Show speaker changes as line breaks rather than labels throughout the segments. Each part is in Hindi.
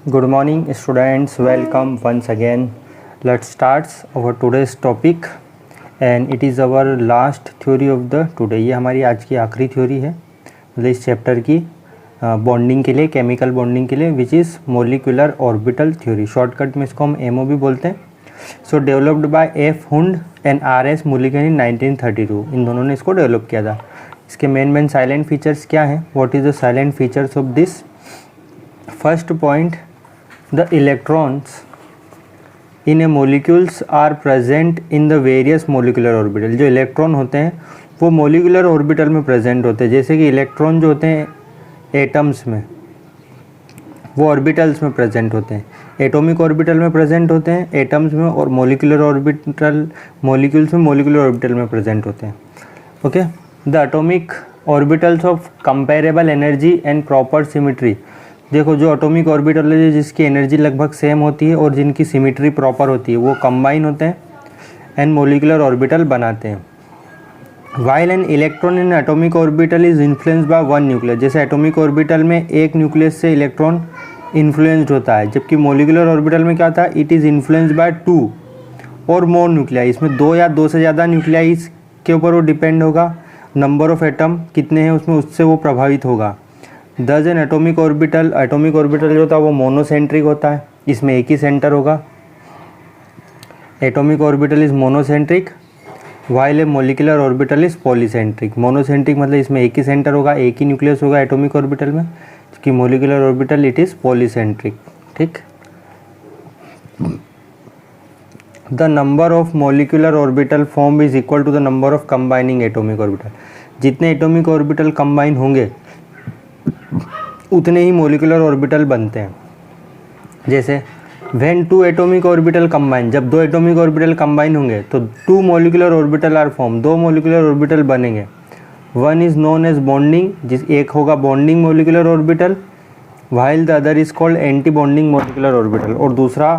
Good morning, students. Welcome once again. Let's start our today's topic, and it is our last theory of the today. ये हमारी आज की आखिरी थ्योरी है मतलब इस चैप्टर की बॉन्डिंग के लिए, केमिकल बॉन्डिंग के लिए, which is molecular orbital theory. Shortcut में इसको हम एमओ भी बोलते हैं। So developed by F Hund and R S Mulliken in 1932। इन दोनों ने इसको डेवलप किया था। इसके मेन साइलेंट फीचर्स क्या हैं? What is the salient features of this? First point, the electrons in a molecules are present in the various molecular orbital। जो इलेक्ट्रॉन होते हैं वो मोलिकुलर ऑर्बिटल में प्रेजेंट होते हैं। जैसे कि इलेक्ट्रॉन जो होते हैं एटम्स में, वो ऑर्बिटल्स में प्रेजेंट होते हैं। एटॉमिक ऑर्बिटल में प्रेजेंट होते हैं एटम्स में, और मोलिकुलर ऑर्बिटल मॉलिक्यूल्स में मोलिकुलर ऑर्बिटल में प्रेजेंट होते हैं। Okay, the atomic orbitals of comparable energy and proper symmetry. देखो, जो एटॉमिक ऑर्बिटल है जिसकी एनर्जी लगभग सेम होती है और जिनकी सिमिट्री प्रॉपर होती है, वो कंबाइन होते हैं एंड मोलिकुलर ऑर्बिटल बनाते हैं। While an electron in atomic orbital is influenced by one nucleus. जैसे एटॉमिक ऑर्बिटल में एक न्यूक्लियस से इलेक्ट्रॉन इन्फ्लुएंस्ड होता है, जबकि मोलिकुलर ऑर्बिटल में क्या होता है? It is influenced by two और मोर न्यूक्लियाई। इसमें दो या दो से ज़्यादा न्यूक्लियाई के ऊपर वो डिपेंड होगा। नंबर ऑफ एटम कितने हैं उसमें, उससे वो प्रभावित होगा। दस एन एटॉमिक ऑर्बिटल जो होता है वो मोनोसेंट्रिक होता है, इसमें एक ही सेंटर होगा। Atomic orbital is monocentric while a molecular orbital is polycentric. Monocentric मतलब इसमें एक ही सेंटर होगा, एक ही न्यूक्लियस होगा एटॉमिक ऑर्बिटल में, जबकि molecular orbital it is polycentric. ठीक, the number of molecular orbital form is equal to the number of combining atomic orbital. जितने एटॉमिक ऑर्बिटल कंबाइन होंगे उतने ही मोलिकुलर ऑर्बिटल बनते हैं। जैसे when two atomic orbital combine, जब दो एटॉमिक ऑर्बिटल कंबाइन होंगे तो two molecular orbital are form, दो मोलिकुलर ऑर्बिटल बनेंगे। One is known as bonding, जिस एक होगा bonding molecular orbital, while the other is called anti bonding molecular orbital. और दूसरा,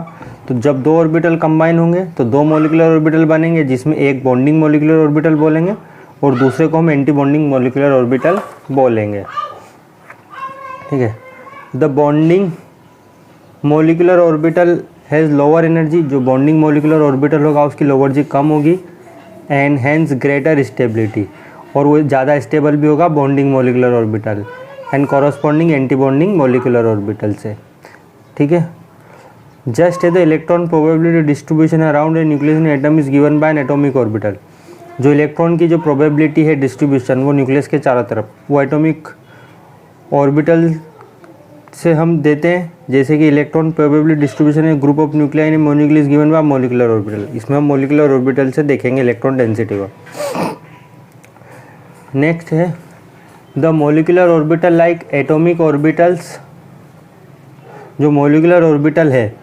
तो जब दो ऑर्बिटल कंबाइन होंगे तो दो मोलिकुलर ऑर्बिटल बनेंगे, जिसमें एक बॉन्डिंग मोलिकुलर ऑर्बिटल बोलेंगे और दूसरे को हम एंटी बॉन्डिंग मोलिकुलर ऑर्बिटल बोलेंगे। ठीक है, the bonding molecular orbital has lower energy. जो बॉन्डिंग मोलिकुलर ऑर्बिटल होगा उसकी लोअर एनर्जी कम होगी, एंड हैंस ग्रेटर स्टेबिलिटी, और वो ज़्यादा स्टेबल भी होगा bonding molecular orbital and corresponding anti bonding molecular orbital से। ठीक है, just the electron probability distribution around a nucleus in atom is given by N atomic orbital. जो इलेक्ट्रॉन की जो प्रोबेबिलिटी है डिस्ट्रीब्यूशन वो न्यूक्लियस के चारों तरफ, वो एटॉमिक ऑर्बिटल से हम देते हैं। जैसे कि इलेक्ट्रॉन प्रोबेबिलिटी डिस्ट्रीब्यूशन है group of nuclei in molecule given by molecular orbital. इसमें हम मोलिकुलर ऑर्बिटल से देखेंगे इलेक्ट्रॉन डेंसिटी को। नेक्स्ट है the molecular orbital like atomic orbitals. जो मोलिकुलर ऑर्बिटल है,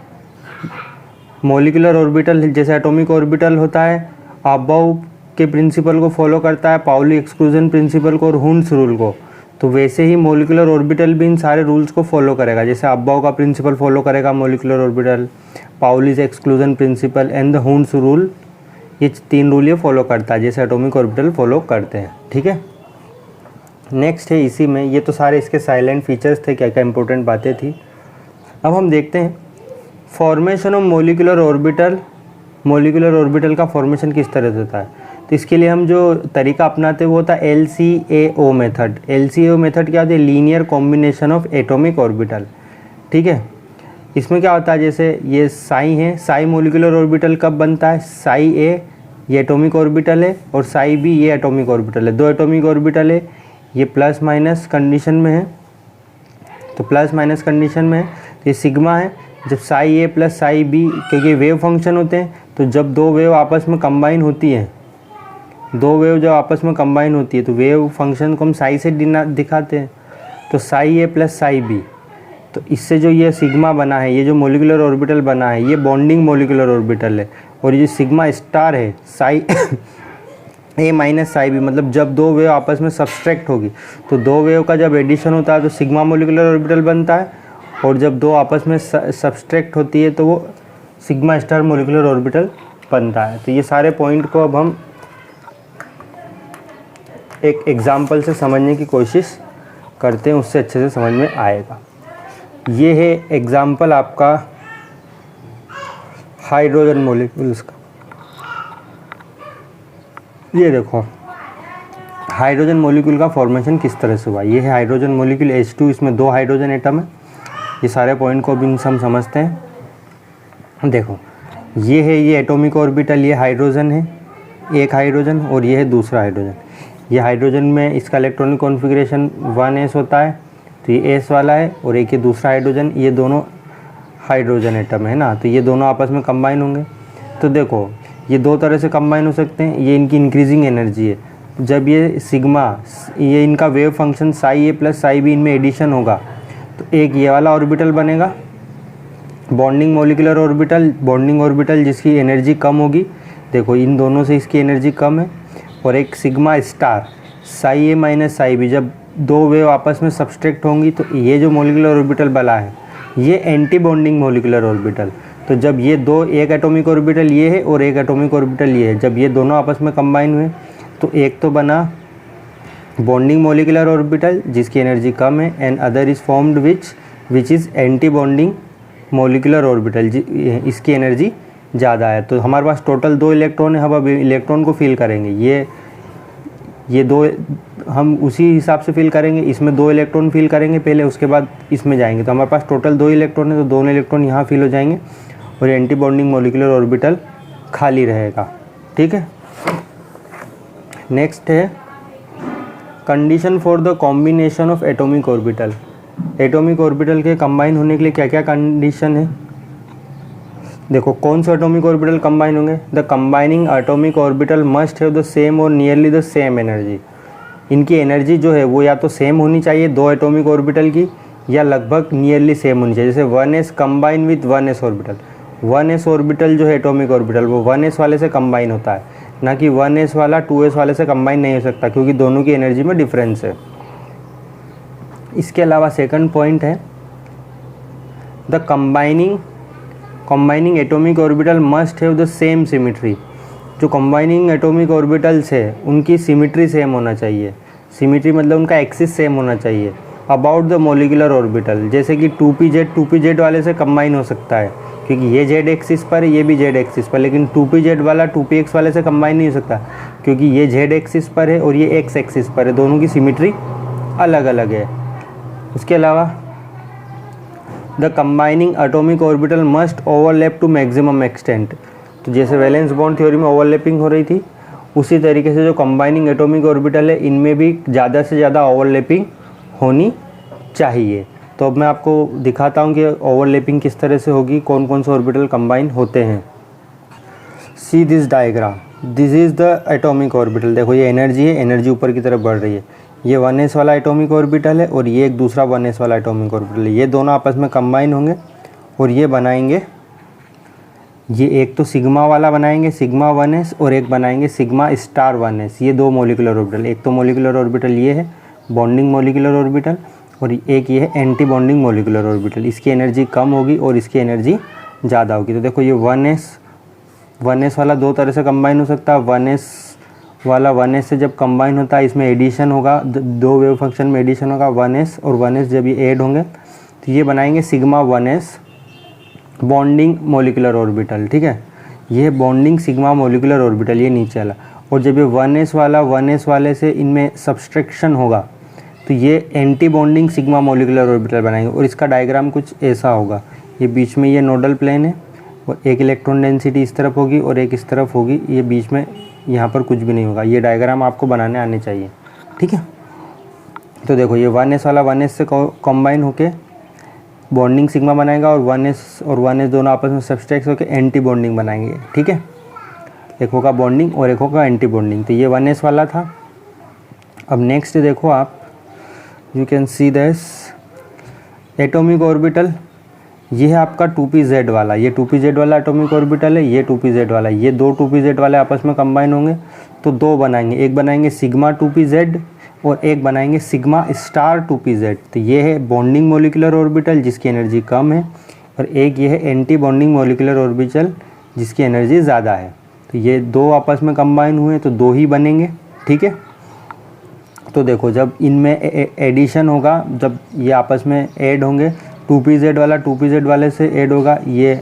मोलिकुलर ऑर्बिटल जैसे एटॉमिक ऑर्बिटल होता है, अबाउ के प्रिंसिपल को फॉलो करता है, पाउली एक्सक्लूजन प्रिंसिपल को और हुंड्स रूल को, तो वैसे ही मोलिकुलर ऑर्बिटल भी इन सारे रूल्स को फॉलो करेगा। जैसे अबाउ का प्रिंसिपल फॉलो करेगा molecular orbital, Pauli's exclusion principle and the Hund's rule, ये तीन रूल ये फॉलो करता है जैसे एटॉमिक ऑर्बिटल फॉलो करते हैं। ठीक है, नेक्स्ट है इसी में, ये तो सारे इसके साइलेंट फीचर्स थे, क्या क्या इंपॉर्टेंट बातें थी। अब हम देखते हैं formation of molecular orbital. Molecular orbital का फॉर्मेशन किस तरह से होता है, तो इसके लिए हम जो तरीका अपनाते हैं वो होता है LCAO मेथड। LCAO मेथड क्या होती है? Linear combination of atomic orbital. ठीक है, इसमें क्या होता है, जैसे ये साई है, साई मोलिकुलर ऑर्बिटल कब बनता है? साई A ये एटॉमिक ऑर्बिटल है और साई B ये एटॉमिक ऑर्बिटल है। दो एटॉमिक ऑर्बिटल है, ये प्लस माइनस कंडीशन में है, तो प्लस माइनस कंडीशन में है, तो ये सिग्मा है। जब Sai A plus psi B, क्योंकि वेव फंक्शन होते हैं, तो जब दो वेव आपस में कंबाइन होती हैं, दो वेव जब आपस में कंबाइन होती है तो वेव फंक्शन को हम साई से दिखाते हैं, तो Sai A plus psi B। तो इससे जो ये सिग्मा बना है, ये जो मोलिकुलर ऑर्बिटल बना है, ये बॉन्डिंग मोलिकुलर ऑर्बिटल है। और ये सिग्मा स्टार है Sai A minus psi B, मतलब जब दो वेव आपस में सब्सट्रैक्ट होगी तो दो वेव का जब एडिशन होता है तो सिग्मा मोलिकुलर ऑर्बिटल बनता है, और जब दो आपस में सब्सट्रैक्ट होती है तो वो सिग्मा स्टार मोलिकुलर ऑर्बिटल बनता है। तो ये सारे पॉइंट को अब हम एक एग्जाम्पल से समझने की कोशिश करते हैं, उससे अच्छे से समझ में आएगा। ये है एग्जाम्पल आपका हाइड्रोजन मॉलिक्यूल्स का। ये देखो हाइड्रोजन मॉलिक्यूल का फॉर्मेशन किस तरह से हुआ। ये है हाइड्रोजन मॉलिक्यूल H2, इसमें 2 हाइड्रोजन एटम है। ये सारे पॉइंट को भी हम समझते हैं। देखो ये है, ये एटॉमिक ऑर्बिटल, ये हाइड्रोजन है, एक हाइड्रोजन, और ये है दूसरा हाइड्रोजन। ये हाइड्रोजन में इसका इलेक्ट्रॉनिक कॉन्फ़िगरेशन 1s होता है, तो ये s वाला है, और एक ये दूसरा हाइड्रोजन, ये दोनों हाइड्रोजन एटम है ना, तो ये दोनों आपस में कंबाइन होंगे। तो देखो ये 2 तरह से कंबाइन हो सकते हैं। ये इनकी इंक्रीजिंग एनर्जी है। जब ये सिग्मा, ये इनका वेव फंक्शन साई ए प्लस साई बी इनमें एडिशन होगा, तो एक ये वाला ऑर्बिटल बनेगा, bonding molecular orbital, bonding orbital जिसकी एनर्जी कम होगी। देखो इन दोनों से इसकी एनर्जी कम है। और एक सिग्मा स्टार, साई ए माइनस साई बी, जब 2 वेव आपस में सब्सट्रैक्ट होंगी तो ये जो मॉलिक्यूलर ऑर्बिटल बना है ये एंटी बॉन्डिंग मॉलिक्यूलर ऑर्बिटल। तो जब ये दो, एक एटॉमिक ऑर्बिटल ये है और एक एटॉमिक ऑर्बिटल ये है, जब ये दोनों आपस में कंबाइन हुए तो एक तो बना बॉन्डिंग मॉलिक्यूलर ऑर्बिटल जिसकी एनर्जी कम है, and other is formed which is anti bonding molecular orbital, इसकी एनर्जी ज़्यादा है। तो हमारे पास टोटल 2 इलेक्ट्रॉन है। हम अब इलेक्ट्रॉन को फिल करेंगे, ये 2 हम उसी हिसाब से फिल करेंगे। इसमें 2 इलेक्ट्रॉन फिल करेंगे पहले, उसके बाद इसमें जाएंगे। तो हमारे पास टोटल 2 इलेक्ट्रॉन है, तो दोनों इलेक्ट्रॉन यहाँ फिल हो जाएंगे और एंटी बॉन्डिंग मॉलिक्यूलर ऑर्बिटल खाली रहेगा। ठीक है, नेक्स्ट है condition for the combination of atomic orbital. Atomic orbital के कंबाइन होने के लिए क्या क्या कंडीशन है। देखो कौन से एटॉमिक ऑर्बिटल कंबाइन होंगे। The combining atomic orbital must have the same और नियरली द सेम एनर्जी। इनकी एनर्जी जो है वो या तो सेम होनी चाहिए 2 एटॉमिक ऑर्बिटल की, या लगभग नियरली सेम होनी चाहिए। जैसे 1s combine with 1s orbital, 1s orbital जो है एटॉमिक ऑर्बिटल वो 1s वाले से कंबाइन होता है, ना कि 1s वाला 2s वाले से कंबाइन नहीं हो सकता, क्योंकि दोनों की एनर्जी में डिफरेंस है। इसके अलावा सेकंड पॉइंट है the combining atomic orbital must have the same symmetry. जो कंबाइनिंग एटॉमिक ऑर्बिटल्स है उनकी सिमिट्री सेम होना चाहिए। सिमिट्री मतलब उनका एक्सिस सेम होना चाहिए अबाउट द मॉलिक्यूलर ऑर्बिटल। जैसे कि 2pz वाले से कंबाइन हो सकता है, क्योंकि ये z एक्सिस पर है, ये भी z एक्सिस पर, लेकिन 2pz वाला 2px वाले से कंबाइन नहीं हो सकता, क्योंकि ये z एक्सिस पर है और ये x एक्सिस पर है। दोनों की सिमिट्री अलग अलग है। उसके अलावा the combining atomic orbital must overlap to maximum extent. तो जैसे वैलेंस बॉन्ड थ्योरी में ओवरलैपिंग हो रही थी, उसी तरीके से जो कंबाइनिंग एटॉमिक ऑर्बिटल है इनमें भी ज़्यादा से ज़्यादा ओवरलैपिंग होनी चाहिए। तो अब मैं आपको दिखाता हूँ कि ओवरलैपिंग किस तरह से होगी, कौन कौन से ऑर्बिटल कंबाइन होते हैं। See this diagram, this is the atomic orbital. देखो ये एनर्जी है, एनर्जी ऊपर की तरफ बढ़ रही है। ये 1s वाला एटॉमिक ऑर्बिटल है और ये एक दूसरा 1s वाला एटॉमिक ऑर्बिटल है। ये दोनों आपस में कंबाइन होंगे और ये बनाएंगे, ये एक तो सिग्मा वाला बनाएंगे सिग्मा 1s, और एक बनाएंगे सिग्मा स्टार 1s। ये 2 मॉलिक्यूलर ऑर्बिटल, एक तो मॉलिक्यूलर ऑर्बिटल ये है बॉन्डिंग मॉलिक्यूलर ऑर्बिटल, और एक ये है एंटी बॉन्डिंग मॉलिक्यूलर ऑर्बिटल। इसकी एनर्जी कम होगी और इसकी एनर्जी ज़्यादा होगी। तो देखो ये 1s वाला 2 तरह से कंबाइन हो सकता है। 1s वाला 1s से जब कंबाइन होता है इसमें एडिशन होगा, 2 वेव फंक्शन में एडिशन होगा 1s और 1s जब ये ऐड होंगे तो ये बनाएंगे sigma 1s bonding molecular orbital. ठीक है, ये बॉन्डिंग सिग्मा मॉलिक्यूलर ऑर्बिटल, ये नीचे वाला। और जब ये 1s वाला 1s वाले से इनमें सब्सट्रैक्शन होगा तो ये anti bonding sigma molecular orbital बनाएंगे। और इसका डायग्राम कुछ ऐसा होगा, ये बीच में ये नोडल प्लेन है और एक इलेक्ट्रॉन डेंसिटी इस तरफ होगी और एक इस तरफ होगी, ये बीच में यहाँ पर कुछ भी नहीं होगा। ये डायग्राम आपको बनाने आने चाहिए। ठीक है, तो देखो ये 1s वाला 1s से कंबाइन होके बॉन्डिंग सिग्मा बनाएगा और 1s दोनों आपस में सब्सट्रैक्ट होकर एंटी बॉन्डिंग बनाएंगे। ठीक है, एक होगा बॉन्डिंग और एक होगा एंटी बॉन्डिंग। तो ये 1s वाला था। अब नेक्स्ट देखो आप, you can see this atomic orbital. ये है आपका 2pz वाला, ये 2pz वाला एटॉमिक ऑर्बिटल है, ये 2pz वाला। ये 2 2pz वाले आपस में कंबाइन होंगे तो 2 बनाएंगे, एक बनाएंगे सिग्मा 2pz और एक बनाएंगे सिग्मा स्टार 2pz। तो ये है बॉन्डिंग मॉलिक्यूलर ऑर्बिटल जिसकी एनर्जी कम है, और एक ये है एंटी बॉन्डिंग मॉलिक्यूलर ऑर्बिटल जिसकी एनर्जी ज़्यादा है। तो ये 2 आपस में कंबाइन हुए तो 2 ही बनेंगे। ठीक है, तो देखो जब इनमें एडिशन होगा, जब ये आपस में ऐड होंगे 2pz वाला 2pz वाले से ऐड होगा। ये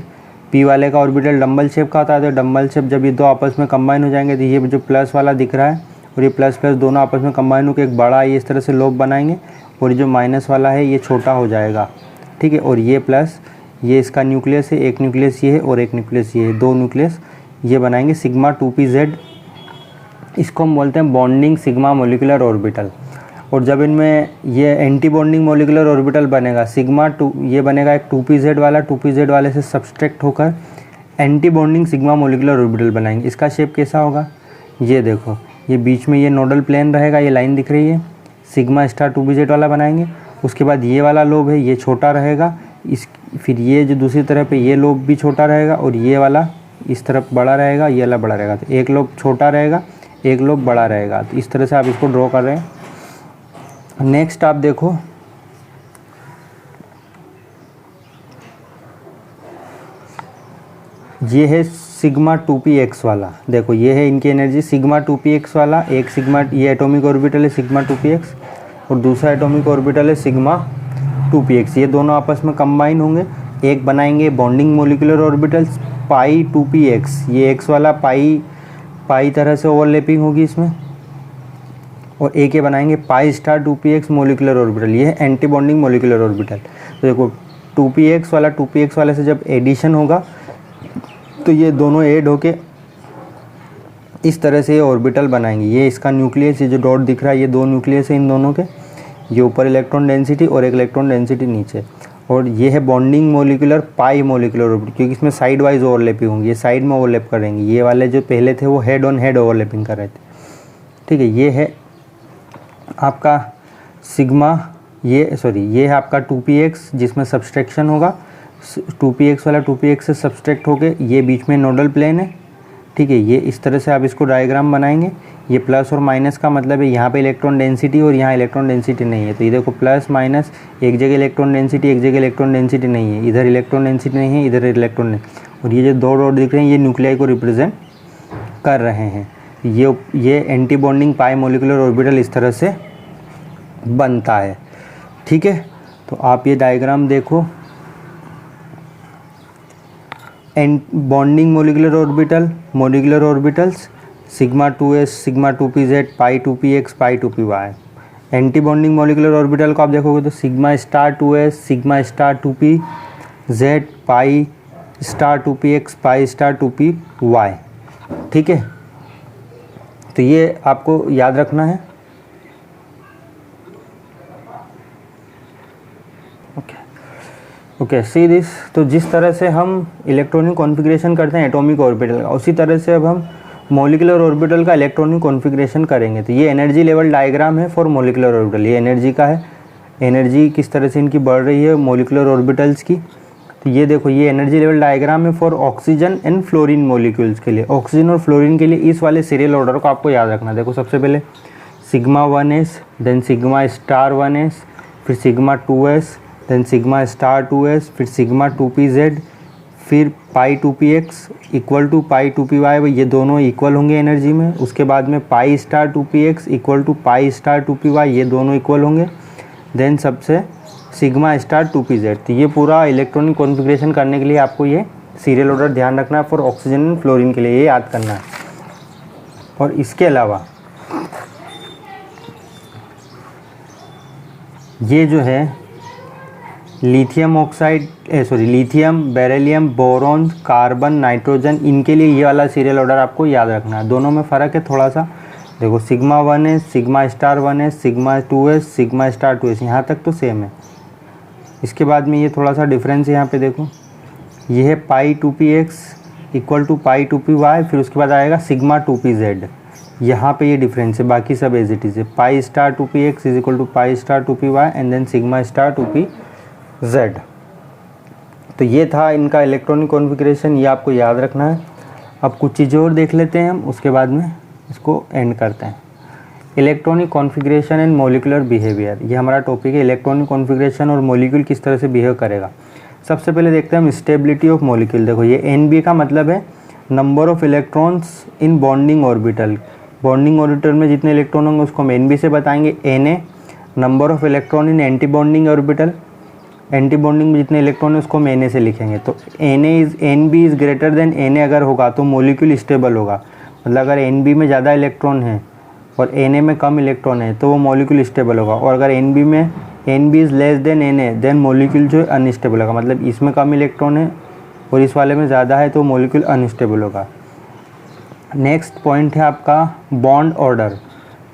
p वाले का ऑर्बिटल डम्बल शेप का होता है, तो डम्बल शेप जब ये दो आपस में कंबाइन हो जाएंगे तो ये जो प्लस वाला दिख रहा है और ये प्लस प्लस दोनों आपस में कंबाइन होकर एक बड़ा ये इस तरह से लोब बनाएंगे, और जो माइनस वाला है ये छोटा हो जाएगा, ठीक है। और ये प्लस ये इसका न्यूक्लियस है, एक न्यूक्लियस ये है और एक न्यूक्लियस ये है, दो न्यूक्लियस ये बनाएंगे सिग्मा 2pz। इसको हम बोलते हैं बॉन्डिंग सिग्मा मोलिकुलर ऑर्बिटल। और जब इनमें ये एंटी बॉन्डिंग मोलिकुलर ऑर्बिटल बनेगा सिग्मा 2, ये बनेगा एक 2pz वाला, 2pz वाले से सब्सट्रैक्ट होकर anti bonding sigma molecular orbital बनाएंगे। इसका शेप कैसा होगा, ये देखो, ये बीच में ये नोडल प्लेन रहेगा, ये लाइन दिख रही है, सिग्मा स्टार 2pz वाला बनाएंगे। उसके बाद ये वाला लोब है ये छोटा रहेगा, इस फिर ये जो दूसरी तरफ है ये लोब भी छोटा रहेगा और ये वाला इस तरफ बड़ा रहेगा, ये वाला बड़ा रहेगा। तो एक लोब छोटा रहेगा, एक लोब बड़ा रहेगा। तो इस तरह से आप इसको ड्रॉ कर रहे हैं। नेक्स्ट आप देखो, ये है सिग्मा 2px वाला। देखो ये है इनकी एनर्जी सिग्मा 2px वाला, एक सिग्मा ये एटॉमिक ऑर्बिटल है सिग्मा 2px और दूसरा एटॉमिक ऑर्बिटल है सिग्मा 2px। ये दोनों आपस में कंबाइन होंगे, एक बनाएंगे बॉन्डिंग मोलिकुलर ऑर्बिटल्स पाई 2px। ये x वाला पाई तरह से ओवरलैपिंग होगी इसमें, और एक ये बनाएंगे पाई स्टार 2px मोलिकुलर ऑर्बिटल, ये है एंटी बॉन्डिंग मोलिकुलर ऑर्बिटल। तो देखो 2px वाला 2px वाले से जब एडिशन होगा तो ये दोनों ऐड होके इस तरह से ये ऑर्बिटल बनाएंगे। ये इसका न्यूक्लियस, ये जो डॉट दिख रहा है ये दो न्यूक्लियस है इन दोनों के, ये ऊपर इलेक्ट्रॉन डेंसिटी और एक इलेक्ट्रॉन डेंसिटी नीचे। और ये है बॉन्डिंग मोलिकुलर पाई मोलिकुलर ऑर्बिटल, क्योंकि इसमें साइड वाइज ओवरलैपिंग होंगी, ये साइड में ओवरलैप करेंगे। ये वाले जो पहले थे वो हेड ऑन हेड ओवरलैपिंग कर रहे थे, ठीक है। ये है आपका सिग्मा, ये है आपका 2px जिसमें सब्सट्रैक्शन होगा, 2px वाला 2px से सब्सट्रैक्ट होके ये बीच में नोडल प्लेन है, ठीक है। ये इस तरह से आप इसको डायग्राम बनाएंगे। ये प्लस और माइनस का मतलब है यहाँ पे इलेक्ट्रॉन डेंसिटी और यहाँ इलेक्ट्रॉन डेंसिटी नहीं है। तो ये देखो प्लस माइनस, एक जगह इलेक्ट्रॉन डेंसिटी एक जगह इलेक्ट्रॉन डेंसिटी नहीं है, इधर इलेक्ट्रॉन डेंसिटी नहीं है इधर इलेक्ट्रॉन नहीं। और ये जो दो डॉट दिख रहे हैं ये न्यूक्लियाई को रिप्रेजेंट कर रहे हैं। ये एंटी बॉन्डिंग पाई मोलिकुलर ऑर्बिटल इस तरह से बनता है, ठीक है। तो आप ये डायग्राम देखो, bonding molecular orbitals sigma 2s sigma 2pz पाई 2px पाई 2py। Anti bonding molecular orbital को आप देखोगे तो sigma star 2s sigma star 2pz पाई स्टार 2px पाई स्टार 2py, ठीक है। तो ये आपको याद रखना है। Okay see this. तो जिस तरह से हम इलेक्ट्रॉनिक कॉन्फ़िगरेशन करते हैं एटॉमिक ऑर्बिटल का, उसी तरह से अब हम मोलिकुलर ऑर्बिटल का इलेक्ट्रॉनिक कॉन्फ़िगरेशन करेंगे। तो ये एनर्जी लेवल डायग्राम है फॉर मोलिकुलर ऑर्बिटल। ये एनर्जी का है, एनर्जी किस तरह से इनकी बढ़ रही है मोलिकुलर ऑर्बिटल्स की। तो ये देखो ये एनर्जी लेवल डायग्राम है for oxygen and fluorine molecules के लिए। ऑक्सीजन और फ्लोरीन के लिए इस वाले सीरियल ऑर्डर को आपको याद रखना। देखो सबसे पहले sigma 1s, then sigma star 1s, फिर sigma 2s, then sigma star 2s, फिर सिग्मा 2pz, फिर पाई 2px equal to pi 2py। ये दोनों इक्वल होंगे एनर्जी में। उसके बाद में pi star 2px equal to pi star 2py, ये दोनों इक्वल होंगे। देन सबसे सिग्मा स्टार 2pz। तो ये पूरा इलेक्ट्रॉनिक कॉन्फ़िगरेशन करने के लिए आपको ये सीरियल ऑर्डर ध्यान रखना है फॉर ऑक्सीजन एंड फ्लोरीन के लिए, ये याद करना है। और इसके अलावा ये जो है lithium oxide lithium, beryllium, boron, carbon, nitrogen, इनके लिए ये वाला सीरियल ऑर्डर आपको याद रखना है। दोनों में फ़र्क है थोड़ा सा। देखो sigma 1s sigma star 1s sigma 2s sigma star 2s, यहाँ तक तो सेम है। इसके बाद में ये थोड़ा सा डिफरेंस है, यहाँ पे देखो ये है पाई 2px equal to pi 2py, फिर उसके बाद आएगा सिग्मा 2pz। यहाँ पे ये डिफरेंस है, बाकी सब एज इट इज़ है। Pi star 2px is equal to pi star 2py and then sigma star 2pz। तो ये था इनका इलेक्ट्रॉनिक कॉन्फ़िगरेशन, ये आपको याद रखना है। अब कुछ चीज़ें और देख लेते हैं हम, उसके बाद में इसको एंड करते हैं। Electronic configuration and molecular behaviour, ये हमारा टॉपिक है। इलेक्ट्रॉनिक कॉन्फ़िगरेशन और मोलिक्यूल किस तरह से बिहेव करेगा। सबसे पहले देखते हैं हम स्टेबिलिटी ऑफ मोलिक्यूल। देखो ये NB का मतलब है number of electrons in bonding orbital. Bonding orbital में जितने इलेक्ट्रॉन होंगे उसको हम NB से बताएंगे। Na number of electron in anti bonding orbital, anti bonding में जितने इलेक्ट्रॉन है उसको हम Na से लिखेंगे। तो Nb is greater than Na अगर होगा तो मॉलिक्यूल स्टेबल होगा। मतलब अगर Nb में ज़्यादा इलेक्ट्रॉन है और Na में कम इलेक्ट्रॉन है तो वो मॉलिक्यूल स्टेबल होगा। और अगर Nb is less than Na then molecule जो है अनस्टेबल होगा। मतलब इसमें कम इलेक्ट्रॉन है और इस वाले में ज़्यादा है तो मॉलिक्यूल अनस्टेबल होगा। नेक्स्ट पॉइंट है आपका बॉन्ड ऑर्डर।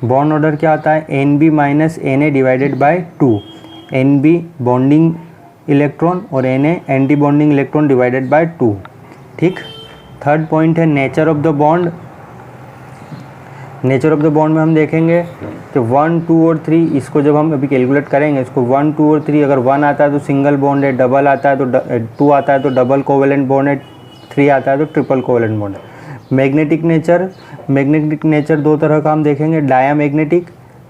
बॉन्ड ऑर्डर क्या होता है? Nb minus Na divided by 2। Nb bonding electron और Na anti bonding electron divided by 2। ठीक। थर्ड पॉइंट है nature of the bond. Nature of the bond में हम देखेंगे कि 1, 2 और 3, इसको जब हम अभी कैलकुलेट करेंगे, इसको 1, 2 और 3, अगर 1 आता है तो सिंगल बॉन्ड है, डबल आता है तो 2 आता है तो डबल कोवेलेंट बॉन्ड है, 3 आता है तो ट्रिपल कोवेलेंट बॉन्ड है। मैग्नेटिक नेचर दो तरह का हम देखेंगे।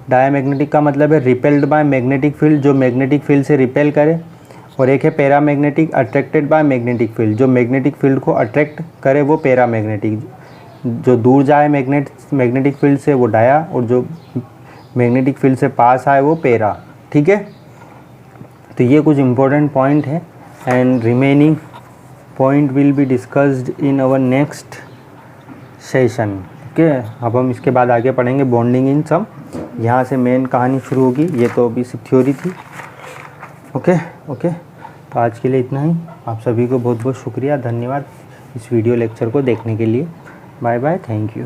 डायामैग्नेटिक का मतलब है रिपेल्ड बाय मैग्नेटिक फील्ड, जो मैग्नेटिक फील्ड से रिपेल करे, और एक है paramagnetic, attracted by magnetic field, जो मैग्नेटिक फील्ड को अट्रैक्ट करे वो पैरामैग्नेटिक, जो दूर जाए मैग्नेटिक फील्ड से वो डाया, और जो मैग्नेटिक फील्ड से पास आए वो पैरा। ठीक है, तो ये कुछ इंपॉर्टेंट पॉइंट है and remaining point will be discussed in our next session. Okay, अब हम इसके बाद आगे पढ़ेंगे बॉन्डिंग इन सम। यहाँ से मेन कहानी शुरू होगी, ये तो अभी सिर्फ थ्योरी थी। ओके, तो आज के लिए इतना ही। आप सभी को बहुत बहुत शुक्रिया, धन्यवाद इस वीडियो लेक्चर को देखने के लिए। Bye bye, thank you.